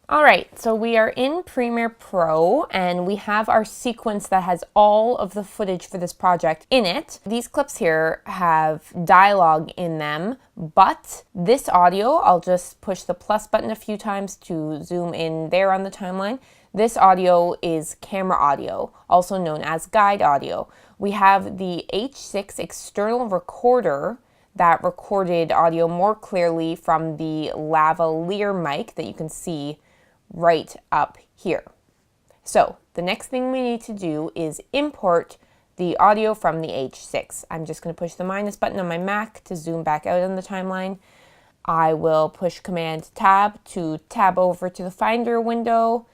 All right, so we are in Premiere Pro and we have our sequence that has all of the footage for this project in it. These clips here have dialogue in them, but this audio, I'll just push the plus button a few times to zoom in there on the timeline. This audio is camera audio, also known as guide audio. We have the H6 external recorder that recorded audio more clearly from the lavalier mic that you can see right up here. So the next thing we need to do is import the audio from the H6. I'm just going to push the minus button on my Mac to zoom back out on the timeline. I will push Command Tab to tab over to the Finder window,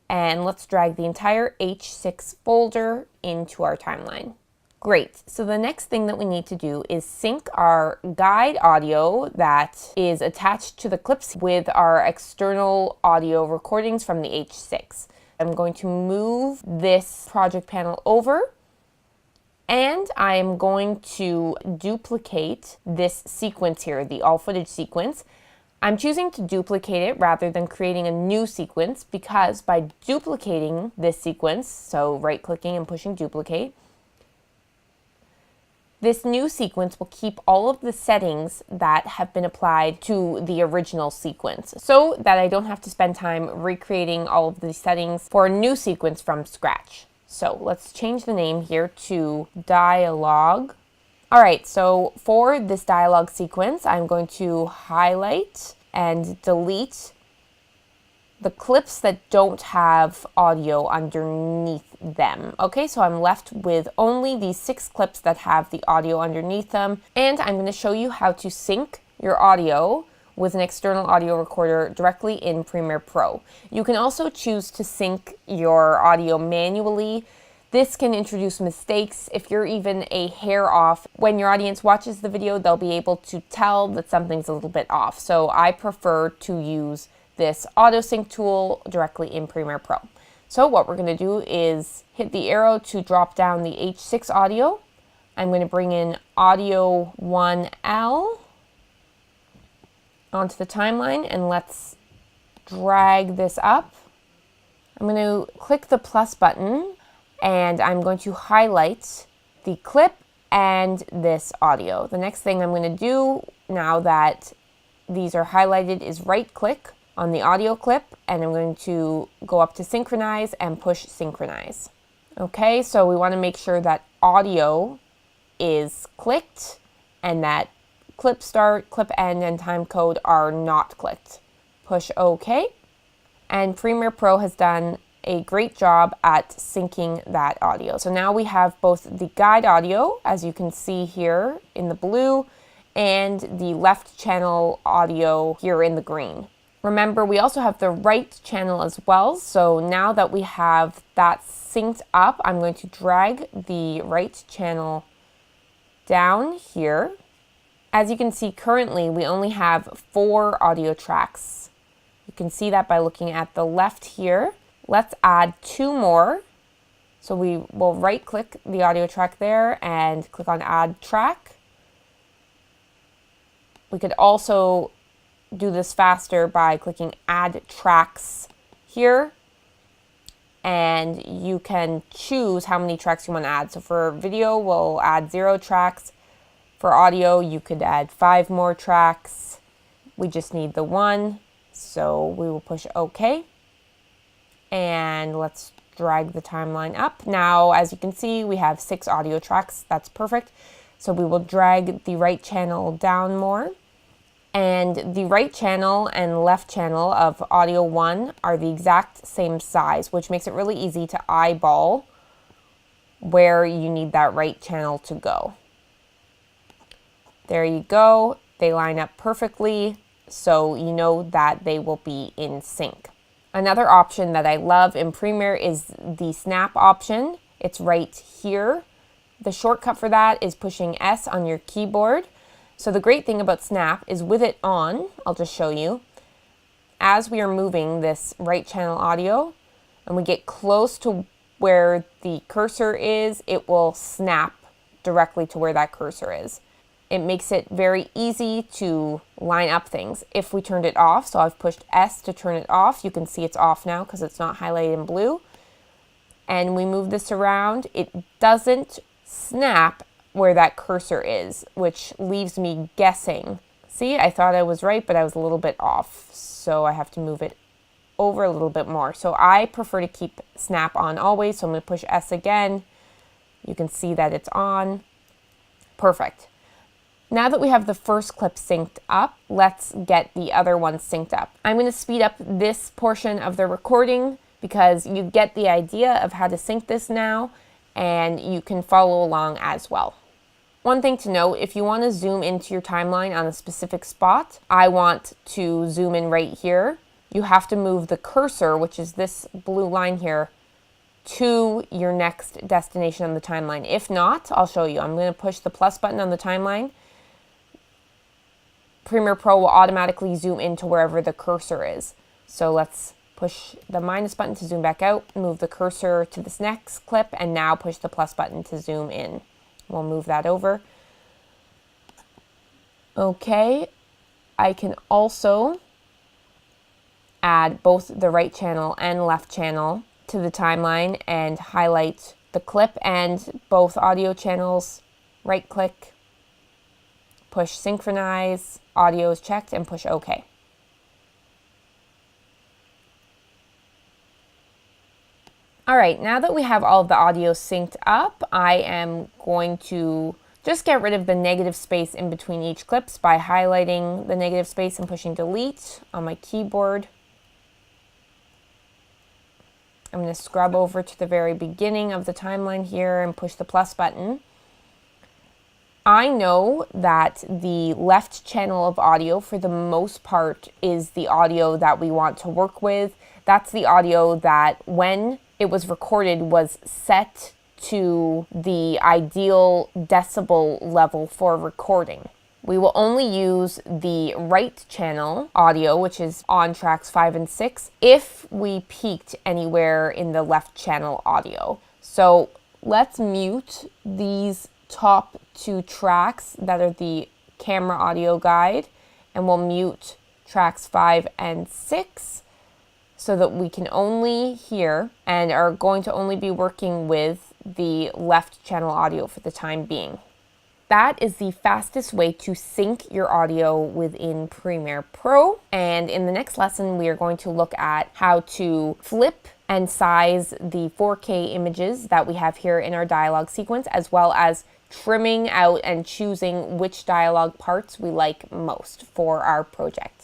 and let's drag the entire H6 folder into our timeline. Great, so the next thing that we need to do is sync our guide audio that is attached to the clips with our external audio recordings from the H6. I'm going to move this project panel over, and I'm going to duplicate this sequence here, the all footage sequence. I'm choosing to duplicate it rather than creating a new sequence because by duplicating this sequence, so right-clicking and pushing duplicate, this new sequence will keep all of the settings that have been applied to the original sequence so that I don't have to spend time recreating all of the settings for a new sequence from scratch. So let's change the name here to dialogue. All right, so for this dialogue sequence, I'm going to highlight and delete the clips that don't have audio underneath them. Okay, so I'm left with only these 6 clips that have the audio underneath them, and I'm going to show you how to sync your audio with an external audio recorder directly in Premiere Pro. You can also choose to sync your audio manually. This can introduce mistakes. If you're even a hair off, when your audience watches the video, they'll be able to tell that something's a little bit off. So I prefer to use this auto sync tool directly in Premiere Pro. So what we're going to do is hit the arrow to drop down the H6 audio. I'm going to bring in audio 1L onto the timeline, and let's drag this up. I'm going to click the plus button and I'm going to highlight the clip and this audio. The next thing I'm going to do now that these are highlighted is right click on the audio clip, and I'm going to go up to synchronize and push synchronize. Okay, so we want to make sure that audio is clicked and that clip start, clip end, and time code are not clicked. Push OK. And Premiere Pro has done a great job at syncing that audio. So now we have both the guide audio, as you can see here in the blue, and the left channel audio here in the green. Remember, we also have the right channel as well. So now that we have that synced up, I'm going to drag the right channel down here. As you can see, currently we only have 4 audio tracks. You can see that by looking at the left here. Let's add 2 more. So we will right click the audio track there and click on add track. We could also do this faster by clicking add tracks here, and you can choose how many tracks you want to add. So for video, we'll add 0 tracks. For audio, you could add 5 more tracks. We just need the 1, so we will push OK. And let's drag the timeline up. Now, as you can see, we have 6 audio tracks. That's perfect. So we will drag the right channel down more. And the right channel and left channel of audio 1 are the exact same size, which makes it really easy to eyeball where you need that right channel to go. There you go. They line up perfectly, so you know that they will be in sync. Another option that I love in Premiere is the snap option. It's right here. The shortcut for that is pushing S on your keyboard. So the great thing about snap is with it on, I'll just show you, as we are moving this right channel audio and we get close to where the cursor is, it will snap directly to where that cursor is. It makes it very easy to line up things. If we turned it off, so I've pushed S to turn it off, you can see it's off now because it's not highlighted in blue. And we move this around, it doesn't snap where that cursor is, which leaves me guessing. See, I thought I was right, but I was a little bit off. So I have to move it over a little bit more. So I prefer to keep snap on always. So I'm going to push S again. You can see that it's on. Perfect. Now that we have the first clip synced up, let's get the other one synced up. I'm going to speed up this portion of the recording because you get the idea of how to sync this now, and you can follow along as well. One thing to note, if you want to zoom into your timeline on a specific spot, I want to zoom in right here. You have to move the cursor, which is this blue line here, to your next destination on the timeline. If not, I'll show you. I'm going to push the plus button on the timeline. Premiere Pro will automatically zoom into wherever the cursor is. So let's push the minus button to zoom back out, move the cursor to this next clip, and now push the plus button to zoom in. We'll move that over. Okay, I can also add both the right channel and left channel to the timeline and highlight the clip and both audio channels. Right click, push synchronize, audio is checked, and push OK. All right, now that we have all of the audio synced up, I am going to just get rid of the negative space in between each clips by highlighting the negative space and pushing delete on my keyboard. I'm going to scrub over to the very beginning of the timeline here and push the plus button. I know that the left channel of audio, for the most part, is the audio that we want to work with. That's the audio that, when it was recorded, was set to the ideal decibel level for recording. We will only use the right channel audio, which is on tracks 5 and 6, if we peaked anywhere in the left channel audio. So let's mute these top 2 tracks that are the camera audio guide, and we'll mute tracks 5 and 6 so that we can only hear and are going to only be working with the left channel audio for the time being. That is the fastest way to sync your audio within Premiere Pro. And in the next lesson, we are going to look at how to flip and size the 4K images that we have here in our dialogue sequence, as well as trimming out and choosing which dialogue parts we like most for our project.